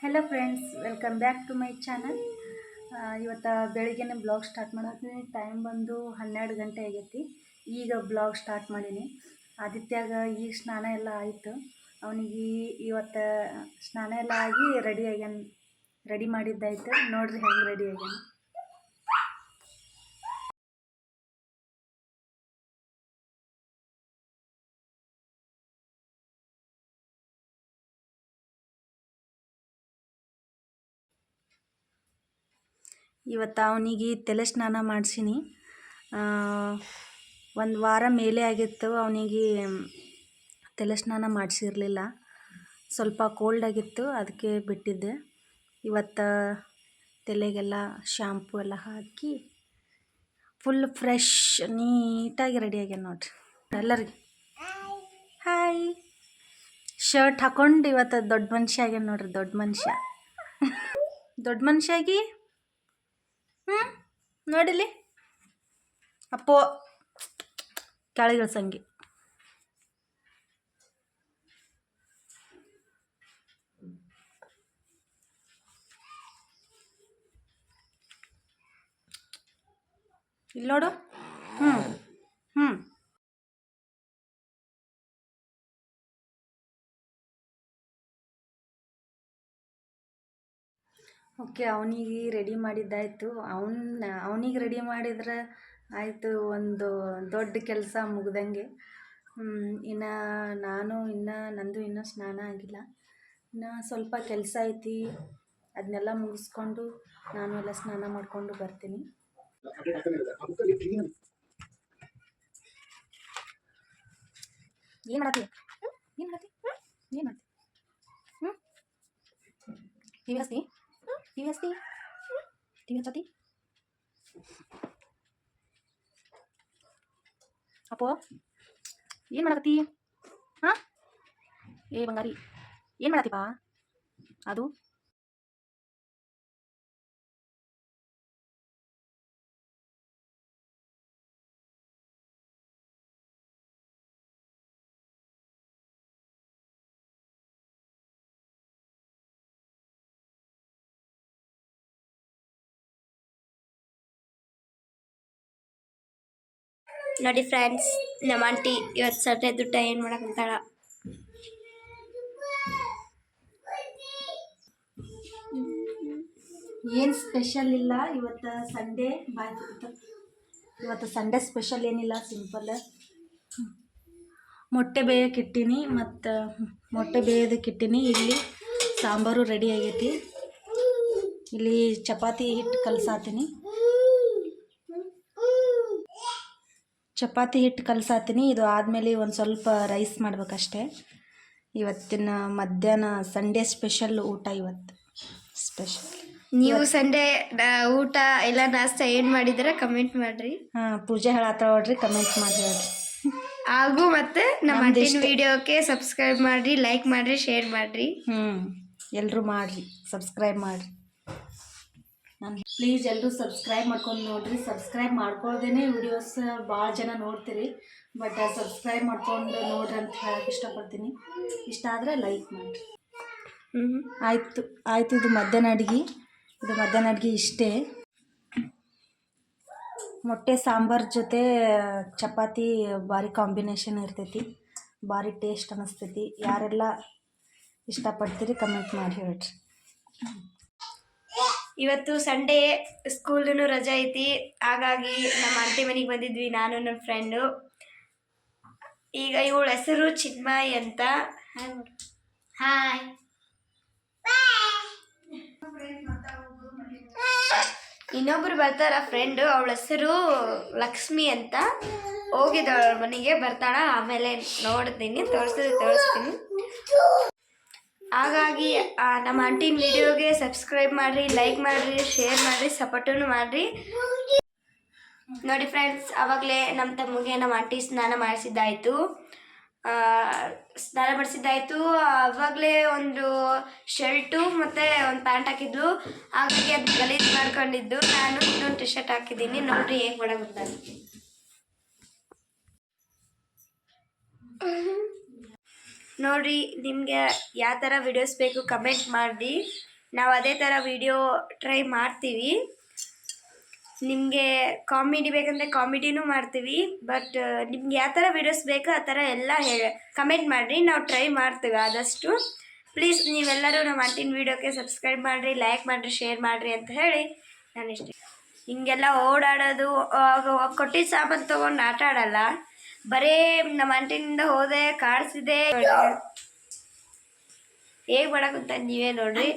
Hello friends, welcome back to my channel. ಇವತ್ತು ಬೆಳಿಗ್ಗೆನೇ blog start ಮಾಡತ್ತೀನಿ. ಟೈಮ್ ಬಂದು 12 ಗಂಟೆ ಆಗೈತಿ. ಈಗ ಬ್ಲಾಗ್ ಸ್ಟಾರ್ಟ್ ಮಾಡೀನಿ. ಆದಿತ್ಯಾಗ ಈಗ ಸ್ನಾನ ಎಲ್ಲ ಆಯಿತು. ಅವನಿಗೆ ಇವತ್ತು ಸ್ನಾನ ಎಲ್ಲ ಆಗಿ ರೆಡಿ ಮಾಡಿದ್ದಾಯ್ತು. ನೋಡ್ರಿ ಹೆಂಗೆ ರೆಡಿ ಆಗ್ಯಾನ. ಇವತ್ತು ಅವನಿಗೆ ತಲೆ ಸ್ನಾನ ಮಾಡಿಸೀನಿ. ಒಂದು ವಾರ ಮೇಲೆ ಆಗಿತ್ತು ಅವನಿಗೆ ತಲೆ ಸ್ನಾನ ಮಾಡಿಸಿರಲಿಲ್ಲ. ಸ್ವಲ್ಪ ಕೋಲ್ಡ್ ಆಗಿತ್ತು, ಅದಕ್ಕೆ ಬಿಟ್ಟಿದ್ದೆ. ಇವತ್ತು ತಲೆಗೆಲ್ಲ ಶಾಂಪು ಎಲ್ಲ ಹಾಕಿ ಫುಲ್ ಫ್ರೆಶ್ ನೀಟಾಗಿ ರೆಡಿ ಆಗ್ಯಾನ ನೋಡ್ರಿ. ಎಲ್ಲರಿಗೆ ಹಾಯ್. ಶರ್ಟ್ ಹಾಕೊಂಡು ಇವತ್ತು ದೊಡ್ಡ ಮನುಷ್ಯ ಆಗ್ಯಾನ ನೋಡ್ರಿ. ದೊಡ್ಡ ಮನುಷ್ಯ ಆಗಿ ನೋಡಿಲಿ ಅಪ್ಪೋ ಕೆಳಗಿಳ ಸಂಗಿ. ಇಲ್ಲಿ ನೋಡು. ಓಕೆ, ಅವನಿಗೆ ರೆಡಿ ಮಾಡಿದ್ದಾಯಿತು. ಅವನಿಗೆ ರೆಡಿ ಮಾಡಿದ್ರೆ ಆಯಿತು, ಒಂದು ದೊಡ್ಡ ಕೆಲಸ ಮುಗ್ದಂಗೆ. ಇನ್ನು ನಂದು ಇನ್ನೂ ಸ್ನಾನ ಆಗಿಲ್ಲ. ಇನ್ನು ಸ್ವಲ್ಪ ಕೆಲಸ ಐತಿ, ಅದನ್ನೆಲ್ಲ ಮುಗಿಸ್ಕೊಂಡು ನಾನು ಎಲ್ಲ ಸ್ನಾನ ಮಾಡಿಕೊಂಡು ಬರ್ತೀನಿ. ಏನು ಮಾಡತ್ತಿ? ಟಿವಿ ಹಚ್ತಿ ಅಪ್ಪೋ, ಏನು ಮಾಡತ್ತಿ? ಹಾಂ, ಏ ಬಂಗಾರಿ, ಏನು ಮಾಡತ್ತಿಪ್ಪ? ಅದು ನೋಡಿ ಫ್ರೆಂಡ್ಸ್, ನಮ್ಮ ಆಂಟಿ ಇವತ್ತು ಸಂಡೆ ದುಡ್ಡ ಏನು ಮಾಡಕ್ಕಂತಾಳ. ಏನು ಸ್ಪೆಷಲ್ ಇಲ್ಲ ಇವತ್ತು ಸಂಡೇ. ಇವತ್ತು ಸಂಡೇ ಸ್ಪೆಷಲ್ ಏನಿಲ್ಲ, ಸಿಂಪಲ್. ಮೊಟ್ಟೆ ಬೇಯೋಕ್ಕಿಟ್ಟಿನಿ. ಮತ್ತು ಮೊಟ್ಟೆ ಬೇಯೋದಕ್ಕಿಟ್ಟಿನಿ. ಇಲ್ಲಿ ಸಾಂಬಾರು ರೆಡಿ ಆಗೈತಿ. ಇಲ್ಲಿ ಚಪಾತಿ ಹಿಟ್ಟು ಕಲಸಾತೀನಿ. ಇದು ಆದಮೇಲೆ ಒಂದು ಸ್ವಲ್ಪ ರೈಸ್ ಮಾಡ್ಬೇಕಷ್ಟೆ. ಇವತ್ತಿನ ಮಧ್ಯಾಹ್ನ ಸಂಡೇ ಸ್ಪೆಷಲ್ ಊಟ. ಇವತ್ತು ಸ್ಪೆಷಲ್. ನೀವು ಸಂಡೇ ಊಟ ಎಲ್ಲ ನಾಷ್ಟ ಏನು ಮಾಡಿದ್ರೆ ಕಮೆಂಟ್ ಮಾಡಿರಿ. ಪೂಜೆ ಹೇಳತ್ತಾಳ ನೋಡ್ರಿ, ಕಮೆಂಟ್ ಮಾಡಿ ಹೇಳ್ರಿ. ಹಾಗೂ ಮತ್ತೆ ನಮ್ಮ ಆಂಟಿನ ವಿಡಿಯೋಕ್ಕೆ ಸಬ್ಸ್ಕ್ರೈಬ್ ಮಾಡಿರಿ, ಲೈಕ್ ಮಾಡಿರಿ, ಶೇರ್ ಮಾಡಿರಿ. ಎಲ್ಲರೂ ಮಾಡಿರಿ, ಸಬ್ಸ್ಕ್ರೈಬ್ ಮಾಡಿರಿ. ಪ್ಲೀಸ್ ಎಲ್ಲರೂ ಸಬ್ಸ್ಕ್ರೈಬ್ ಮಾಡ್ಕೊಂಡು ನೋಡಿರಿ. ಸಬ್ಸ್ಕ್ರೈಬ್ ಮಾಡ್ಕೊಳ್ದೇನೆ ವಿಡಿಯೋಸ್ ಭಾಳ ಜನ ನೋಡ್ತೀರಿ, ಬಟ್ ಸಬ್ಸ್ಕ್ರೈಬ್ ಮಾಡ್ಕೊಂಡು ನೋಡ್ರಿ ಅಂತ ಹೇಳಕ್ಕೆ ಇಷ್ಟಪಡ್ತೀನಿ. ಇಷ್ಟ ಆದರೆ ಲೈಕ್ ಮಾಡಿರಿ. ಆಯಿತು. ಇದು ಮಧ್ಯಾಹ್ನ ಅಡುಗೆ ಇಷ್ಟೇ. ಮೊಟ್ಟೆ ಸಾಂಬಾರು ಜೊತೆ ಚಪಾತಿ ಭಾರಿ ಕಾಂಬಿನೇಷನ್ ಇರ್ತೈತಿ, ಭಾರಿ ಟೇಸ್ಟ್ ಅನ್ನಿಸ್ತೈತಿ. ಯಾರೆಲ್ಲ ಇಷ್ಟಪಡ್ತೀರಿ ಕಮೆಂಟ್ ಮಾಡಿ ಹೇಳ್ರಿ. ಇವತ್ತು ಸಂಡೇ, ಸ್ಕೂಲ್ನು ರಜೆ ಐತಿ. ಹಾಗಾಗಿ ನಮ್ಮ ಆಂಟಿ ಮನೆಗೆ ಬಂದಿದ್ವಿ, ನಾನು ನನ್ನ ಫ್ರೆಂಡು. ಈಗ ಇವಳ ಹೆಸರು ಚಿನ್ಮಯಿ ಅಂತ. ಹಾಯ್. ಇನ್ನೊಬ್ರು ಬರ್ತಾರ ಫ್ರೆಂಡು, ಅವಳ ಹೆಸರು ಲಕ್ಷ್ಮಿ ಅಂತ. ಹೋಗಿದ್ದಾಳ ಅವಳ ಮನೆಗೆ, ಬರ್ತಾಳ, ಆಮೇಲೆ ನೋಡ್ತೀನಿ, ತೋರಿಸ್ತೀನಿ. ಹಾಗಾಗಿ ನಮ್ಮ ಆಂಟಿನ ವಿಡಿಯೋಗೆ ಸಬ್ಸ್ಕ್ರೈಬ್ ಮಾಡಿರಿ, ಲೈಕ್ ಮಾಡಿರಿ, ಶೇರ್ ಮಾಡಿರಿ, ಸಪೋರ್ಟನ್ನು ಮಾಡಿರಿ. ನೋಡಿ ಫ್ರೆಂಡ್ಸ್, ಆವಾಗಲೇ ನಮ್ಮ ತಮ್ಮಗೆ ನಮ್ಮ ಆಂಟಿ ಸ್ನಾನ ಮಾಡಿಸಿದ್ದಾಯಿತು. ಆವಾಗಲೇ ಒಂದು ಶರ್ಟು ಮತ್ತು ಒಂದು ಪ್ಯಾಂಟ್ ಹಾಕಿದ್ಲು. ಹಾಗಾಗಿ ಅದು ಗಲೀಜು ಮಾಡ್ಕೊಂಡಿದ್ದು. ನಾನು ಇನ್ನೊಂದು ಟಿ ಶರ್ಟ್ ಹಾಕಿದ್ದೀನಿ. ನೋಡಿರಿ ಹೇಗೆ ಮಾಡಕ್ಕೆ ನೋಡಿರಿ. ನಿಮಗೆ ಯಾವ ಥರ ವಿಡಿಯೋಸ್ ಬೇಕು ಕಮೆಂಟ್ ಮಾಡಿ. ನಾವು ಅದೇ ಥರ ವಿಡಿಯೋ ಟ್ರೈ ಮಾಡ್ತೀವಿ. ನಿಮಗೆ ಕಾಮಿಡಿ ಬೇಕಂದರೆ ಕಾಮಿಡಿನೂ ಮಾಡ್ತೀವಿ. ಬಟ್ ನಿಮ್ಗೆ ಯಾವ ಥರ ವೀಡಿಯೋಸ್ ಬೇಕೋ ಆ ಥರ ಎಲ್ಲ ಕಮೆಂಟ್ ಮಾಡಿರಿ, ನಾವು ಟ್ರೈ ಮಾಡ್ತೀವಿ ಆದಷ್ಟು. ಪ್ಲೀಸ್ ನೀವೆಲ್ಲರೂ ನಮ್ಮ ಆಂಟಿನ ವೀಡಿಯೋಕ್ಕೆ ಸಬ್ಸ್ಕ್ರೈಬ್ ಮಾಡಿರಿ, ಲೈಕ್ ಮಾಡಿರಿ, ಶೇರ್ ಮಾಡಿರಿ ಅಂತ ಹೇಳಿ ನಾನು ಇಷ್ಟ. ಹಿಂಗೆಲ್ಲ ಓಡಾಡೋದು, ಕೊಟ್ಟಿದ್ದ ಸಾಮಾನು ತೊಗೊಂಡು ಆಟ ಆಡಲ್ಲ. ಬರೀ ನಮ್ಮ ಆಂಟಿನಿಂದ ಹೋದೆ ಕಾಡಿಸಿದೆ ಹೇಗೆ ಮಾಡಕ್ಕಂತ ನೀವೇ ನೋಡ್ರಿ.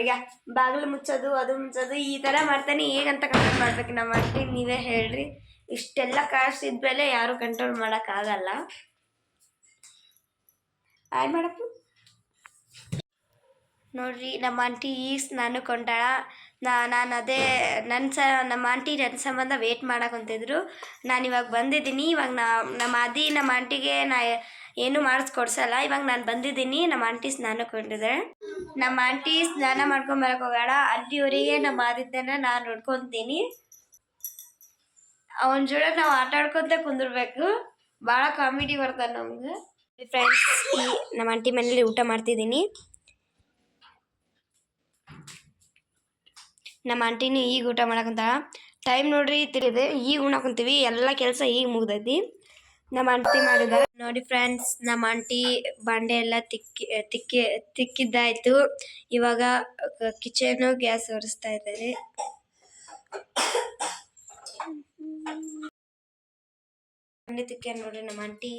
ಈಗ ಬಾಗಿಲು ಮುಚ್ಚೋದು, ಅದು ಮುಚ್ಚೋದು, ಈ ಥರ ಮಾಡ್ತಾನೆ. ಹೇಗಂತ ಕಂಟ್ರೋಲ್ ಮಾಡ್ಬೇಕು ನಮ್ಮ ಆಂಟಿ ನೀವೇ ಹೇಳ್ರಿ. ಇಷ್ಟೆಲ್ಲ ಕಾಡಿಸಿದ್ಮೇಲೆ ಯಾರು ಕಂಟ್ರೋಲ್ ಮಾಡೋಕ್ಕಾಗಲ್ಲ. ಆಯ್ ಮಾಡಪ್ಪ ನೋಡ್ರಿ, ನಮ್ಮ ಆಂಟಿ ಈಗ ಸ್ನಾನ ಕೊಂಡಾಳ. ನಾನು ಅದೇ ನಮ್ಮ ಆಂಟಿ ನನ್ನ ಸಂಬಂಧ ವೇಟ್ ಮಾಡಕ್ಕಂತಿದ್ರು. ನಾನು ಇವಾಗ ಬಂದಿದ್ದೀನಿ. ಇವಾಗ ನಮ್ಮ ಆಂಟಿಗೆ ಏನು ಮಾಡಿಸ್ಕೊಡ್ಸಲ್ಲ. ಇವಾಗ ನಾನು ಬಂದಿದ್ದೀನಿ. ನಮ್ಮ ಆಂಟಿ ಸ್ನಾನ ಕೊಂಡಿದೆ. ನಮ್ಮ ಆಂಟಿ ಸ್ನಾನ ಮಾಡ್ಕೊಂಬರಕ್ಕೆ ಹೋಗೋಣ. ಆಂಟಿಯವರಿಗೆ ನಮ್ಮ ಆದಿತ್ಯನ ನಾನು ನೋಡ್ಕೊತೀನಿ. ಅವನ ಜೋಡಿ ನಾವು ಆಟ ಆಡ್ಕೊತ ಕುಂದಿರ್ಬೇಕು. ಭಾಳ ಕಾಮಿಡಿ ಬರ್ತಾನೆ ನಮ್ಗೆ. ಫ್ರೆಂಡ್ಸ್, ನಮ್ಮ ಆಂಟಿ ಮನೇಲಿ ಊಟ ಮಾಡ್ತಿದ್ದೀನಿ. ನಮ್ಮ ಆಂಟಿನೂ ಈಗ ಊಟ ಮಾಡಕ್ಕಂತ ಟೈಮ್ ನೋಡ್ರಿ ತಿಳಿದೆ. ಈಗ ಉಣ್ಣಾಕೊಂತೀವಿ. ಎಲ್ಲ ಕೆಲಸ ಈಗ ಮುಗ್ದೈತಿ. ನಮ್ಮ ಆಂಟಿ ಮಾಡಿದ್ದಾರೆ ನೋಡಿ ಫ್ರೆಂಡ್ಸ್. ನಮ್ಮ ಆಂಟಿ ಬಾಂಡೆ ಎಲ್ಲ ತಿಕ್ಕಿದ್ದಾಯ್ತು. ಇವಾಗ ಕಿಚನು ಗ್ಯಾಸ್ ಒರೆಸ್ತಾ ಇದ್ದಾರೆ. ಬಾಂಡೆ ತಿಕ್ಕ ನೋಡ್ರಿ ನಮ್ಮ ಆಂಟಿ.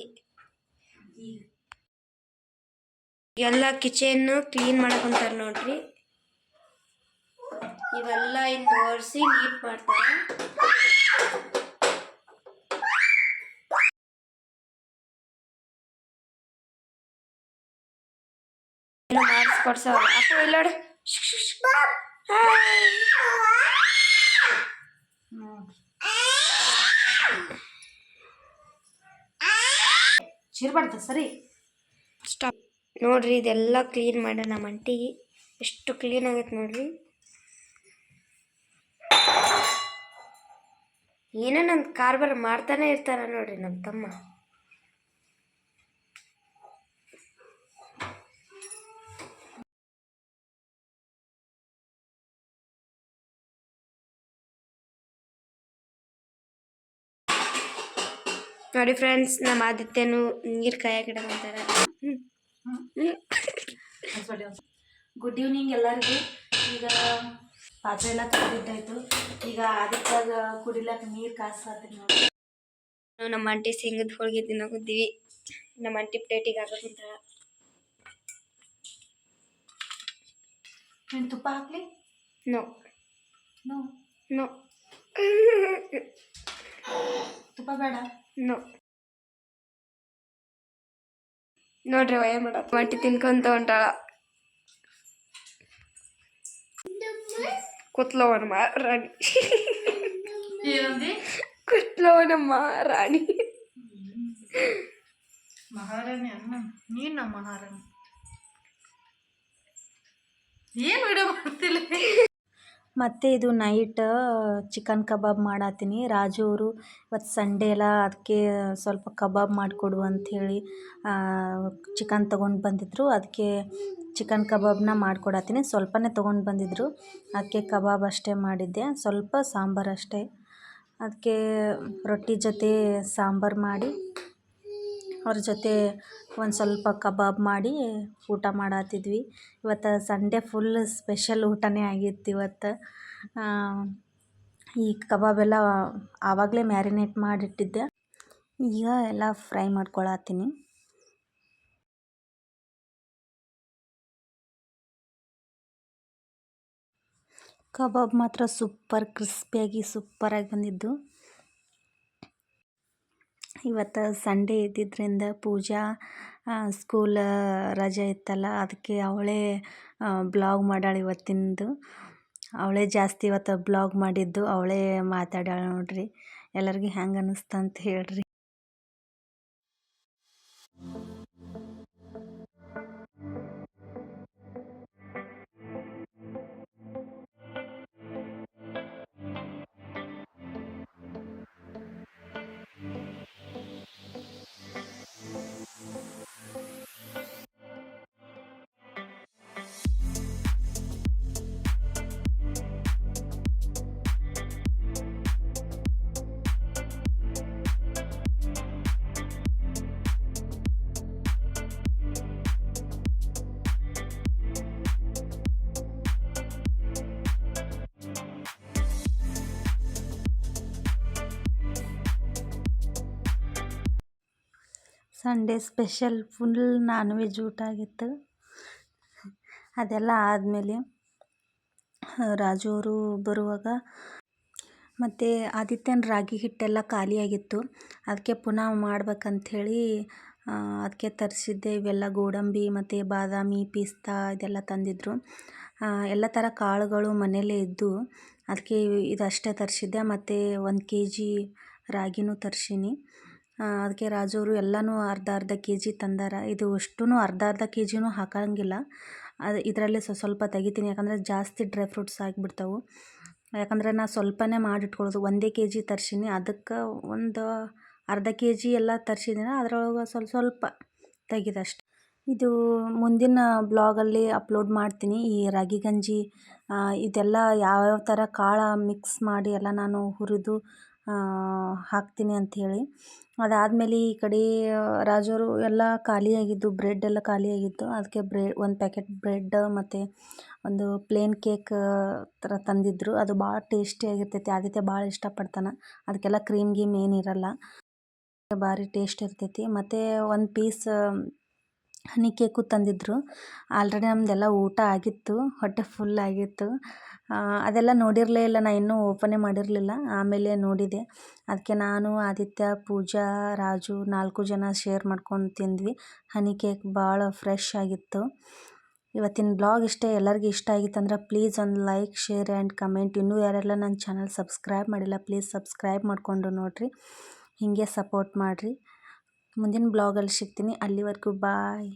ಎಲ್ಲ ಕಿಚನ್ ಕ್ಲೀನ್ ಮಾಡಕ್ಕಂತಾರ ನೋಡ್ರಿ. ಇವೆಲ್ಲ ಇನ್ನು ಒರೆಸಿ ನೀಟ್ ಮಾಡ್ತಾರೆ. ಮಾಡಿಸ್ಕೊಡ್ಸೋ ಅಪ್ಪ ಇಲ್ಲೋಡು. ಚಿರ್ಬಾರ್ದು ಸರಿ ಸ್ಟಾಪ್. ನೋಡ್ರಿ ಇದೆಲ್ಲ ಕ್ಲೀನ್ ಮಾಡೋಣ. ನಮ್ಮ ಆಂಟಿಗೆ ಎಷ್ಟು ಕ್ಲೀನ್ ಆಗೈತೆ ನೋಡ್ರಿ. ಏನೋ ನನ್ನ ಕಾರ್ಬಾರ್ ಮಾಡ್ತಾನೆ ಇರ್ತಾರ ನೋಡ್ರಿ ನಮ್ಮ ತಮ್ಮ. ನೋಡಿ ಫ್ರೆಂಡ್ಸ್, ನಮ್ಮ ಆದಿತ್ಯನು ನೀರು ಕಾಯಾಕಿಡಕಂತಾರ. ಗುಡ್ ಈವ್ನಿಂಗ್ ಎಲ್ಲರಿಗೂ. ಈಗ ಪಾತ್ರೆ ಎಲ್ಲ ತೊಗೊಂಡಿದ್ದಾಯ್ತು. ಈಗ ಆದಿತ್ಯಾಗ ಕುಡಿಲಕ್ಕೆ ನೀರು ಕಾಯಿಸ್ತೀನಿ ನೋಡಿ. ನಾವು ನಮ್ಮ ಆಂಟಿ ಶೇಂಗದ ಹೋಳಿಗೆ ತಿನ್ನೋಕುಂತೀವಿ. ನಮ್ಮ ಆಂಟಿ ಪ್ಲೇಟಿಗೆ ಹಾಕೋಕಂತಾರ. ನೀನು ತುಪ್ಪ ಹಾಕ್ಲಿ? ನೋ ನೋ ನೋ ತುಪ್ಪ ಬೇಡ. ನೋ ನೋಡ್ರಿ ವಯ ಮಾಡ ಆಂಟಿ ತಿನ್ಕೊಂತ ಹೊಂಟಾಳ. ಕುತ್ಲವನಮ್ಮ ರಾಣಿ. ಕುತ್ಲವನಮ್ಮ ರಾಣಿ. ಮಹಾರಾಣಿ ಅನ್ನ ನೀನು ನಮ್ಮ ಮಹಾರಾಣಿ. ಏನು ವಿಡಿಯೋ ಮಾಡ್ತಿಲ್ಲ. ಮತ್ತು ಇದು ನೈಟ್ ಚಿಕನ್ ಕಬಾಬ್ ಮಾಡತ್ತೀನಿ. ರಾಜು ಅವರು ಇವತ್ತು ಸಂಡೇ ಅಲ್ಲ, ಅದಕ್ಕೆ ಸ್ವಲ್ಪ ಕಬಾಬ್ ಮಾಡಿಕೊಡು ಅಂಥೇಳಿ ಚಿಕನ್ ತೊಗೊಂಡು ಬಂದಿದ್ದರು. ಅದಕ್ಕೆ ಚಿಕನ್ ಕಬಾಬ್ನ ಮಾಡಿಕೊಡತ್ತೀನಿ. ಸ್ವಲ್ಪನೇ ತೊಗೊಂಡು ಬಂದಿದ್ದರು, ಅದಕ್ಕೆ ಕಬಾಬ್ ಅಷ್ಟೇ ಮಾಡಿದ್ದೆ. ಸ್ವಲ್ಪ ಸಾಂಬಾರು ಅಷ್ಟೇ. ಅದಕ್ಕೆ ರೊಟ್ಟಿ ಜೊತೆ ಸಾಂಬಾರು ಮಾಡಿ ಅವ್ರ ಜೊತೆ ಒಂದು ಸ್ವಲ್ಪ ಕಬಾಬ್ ಮಾಡಿ ಊಟ ಮಾಡತ್ತಿದ್ವಿ. ಇವತ್ತು ಸಂಡೇ ಫುಲ್ ಸ್ಪೆಷಲ್ ಊಟನೇ ಆಗಿತ್ತು ಇವತ್ತು. ಈ ಕಬಾಬೆಲ್ಲ ಆವಾಗಲೇ ಮ್ಯಾರಿನೇಟ್ ಮಾಡಿಟ್ಟಿದ್ದೆ. ಈಗ ಎಲ್ಲ ಫ್ರೈ ಮಾಡ್ಕೊಳತ್ತೀನಿ. ಕಬಾಬ್ ಮಾತ್ರ ಸೂಪರ್ ಕ್ರಿಸ್ಪಿಯಾಗಿ ಸೂಪರಾಗಿ ಬಂದಿದ್ದು. ಇವತ್ತು ಸಂಡೇ ಇದ್ದಿದ್ದರಿಂದ ಪೂಜಾ ಸ್ಕೂಲ್ ರಜೆ ಇತ್ತಲ್ಲ, ಅದಕ್ಕೆ ಅವಳೇ ಬ್ಲಾಗ್ ಮಾಡಾಳ ಇವತ್ತಿಂದು. ಅವಳೇ ಜಾಸ್ತಿ ಇವತ್ತು ಬ್ಲಾಗ್ ಮಾಡಿದ್ದು, ಅವಳೇ ಮಾತಾಡ್ಯಾಳ ನೋಡ್ರಿ. ಎಲ್ಲರಿಗೂ ಹೆಂಗೆ ಅನ್ನಿಸ್ತು ಅಂತ ಹೇಳ್ರಿ. Sunday special full non veg ಊಟ ಆಗಿತ್ತು. ಅದೆಲ್ಲ ಆದಮೇಲೆ ರಾಜು ಅವರು ಬರುವಾಗ ಮತ್ತು ಆದಿತ್ಯನ ರಾಗಿ ಹಿಟ್ಟೆಲ್ಲ ಖಾಲಿಯಾಗಿತ್ತು. ಅದಕ್ಕೆ ಪುನಃ ಮಾಡ್ಬೇಕಂಥೇಳಿ ಅದಕ್ಕೆ ತರಿಸಿದ್ದೆ. ಇವೆಲ್ಲ ಗೋಡಂಬಿ ಮತ್ತು ಬಾದಾಮಿ, ಪಿಸ್ತಾ ಇದೆಲ್ಲ ತಂದಿದ್ದರು. ಎಲ್ಲ ಥರ ಕಾಳುಗಳು ಮನೆಯಲ್ಲೇ ಇದ್ದು ಅದಕ್ಕೆ ಇದಷ್ಟೇ ತರಿಸಿದ್ದೆ. ಮತ್ತು 1 kg ರಾಗಿನೂ ತರ್ಸೀನಿ. ಅದಕ್ಕೆ ರಾಜವರು ಎಲ್ಲನೂ ಅರ್ಧ ಅರ್ಧ kg ತಂದಾರ. ಇದು ಅಷ್ಟೂ ಅರ್ಧ kg ಹಾಕಂಗಿಲ್ಲ. ಇದರಲ್ಲೇ ಸ್ವಲ್ಪ ತೆಗಿತೀನಿ, ಯಾಕಂದರೆ ಜಾಸ್ತಿ ಡ್ರೈ ಫ್ರೂಟ್ಸ್ ಆಗಿಬಿಡ್ತಾವೆ. ಯಾಕಂದರೆ ನಾನು ಸ್ವಲ್ಪನೇ ಮಾಡಿಟ್ಕೊಳ್ಳೋದು. 1 kg ತರ್ಸೀನಿ, ಅದಕ್ಕೆ ಒಂದು ಅರ್ಧ kg ಎಲ್ಲ ತರಿಸಿದ್ದೀನಿ. ಅದರೊಳಗೆ ಸ್ವಲ್ಪ ತೆಗೆದಷ್ಟೆ. ಇದು ಮುಂದಿನ ಬ್ಲಾಗಲ್ಲಿ ಅಪ್ಲೋಡ್ ಮಾಡ್ತೀನಿ. ಈ ರಾಗಿ ಗಂಜಿ ಇದೆಲ್ಲ ಯಾವ್ಯಾವ ಥರ ಕಾಳು ಮಿಕ್ಸ್ ಮಾಡಿ ಎಲ್ಲ ನಾನು ಹುರಿದು ಹಾಕ್ತೀನಿ ಅಂಥೇಳಿ. ಅದಾದಮೇಲೆ ಈ ಕಡೆ ರಾಜವರು ಎಲ್ಲ ಖಾಲಿಯಾಗಿದ್ದು, ಬ್ರೆಡ್ ಎಲ್ಲ ಖಾಲಿಯಾಗಿತ್ತು. ಅದಕ್ಕೆ 1 ಪ್ಯಾಕೆಟ್ ಬ್ರೆಡ್ ಮತ್ತು ಒಂದು ಪ್ಲೇನ್ ಕೇಕ್ ಥರ ತಂದಿದ್ದರು. ಅದು ಭಾಳ ಟೇಸ್ಟಿಯಾಗಿರ್ತೈತಿ. ಆದಿತ್ಯ ಭಾಳ ಇಷ್ಟಪಡ್ತಾನೆ. ಅದಕ್ಕೆಲ್ಲ ಕ್ರೀಮ್ ಗೀಮ್ ಏನಿರಲ್ಲ, ಭಾರಿ ಟೇಸ್ಟ್ ಇರ್ತೈತಿ. ಮತ್ತು 1 ಪೀಸ್ ಹನಿ ಕೇಕು ತಂದಿದ್ದರು. ಆಲ್ರೆಡಿ ನಮ್ಮದೆಲ್ಲ ಊಟ ಆಗಿತ್ತು, ಹೊಟ್ಟೆ ಫುಲ್ ಆಗಿತ್ತು. ಅದೆಲ್ಲ ನೋಡಿರಲೇ ಇಲ್ಲ, ನಾನು ಇನ್ನೂ ಓಪನೇ ಮಾಡಿರಲಿಲ್ಲ. ಆಮೇಲೆ ನೋಡಿದೆ. ಅದಕ್ಕೆ ನಾನು, ಆದಿತ್ಯ, ಪೂಜಾ, ರಾಜು 4 ಜನ ಶೇರ್ ಮಾಡ್ಕೊಂಡು ತಿಂದ್ವಿ. ಹನಿ ಕೇಕ್ ಭಾಳ ಫ್ರೆಶ್ ಆಗಿತ್ತು. ಇವತ್ತಿನ ಬ್ಲಾಗ್ ಇಷ್ಟೇ. ಎಲ್ಲರಿಗೂ ಇಷ್ಟ ಆಗಿತ್ತಂದ್ರೆ ಪ್ಲೀಸ್ ಒಂದು ಲೈಕ್, ಶೇರ್ ಆ್ಯಂಡ್ ಕಮೆಂಟ್. ಇನ್ನೂ ಯಾರೆಲ್ಲ ನನ್ನ ಚಾನಲ್ ಸಬ್ಸ್ಕ್ರೈಬ್ ಮಾಡಿಲ್ಲ, ಪ್ಲೀಸ್ ಸಬ್ಸ್ಕ್ರೈಬ್ ಮಾಡಿಕೊಂಡು ನೋಡಿರಿ. ಹೀಗೆ ಸಪೋರ್ಟ್ ಮಾಡಿರಿ. ಮುಂದಿನ ಬ್ಲಾಗಲ್ಲಿ ಸಿಗ್ತೀನಿ. ಅಲ್ಲಿವರೆಗೂ ಬಾಯ್.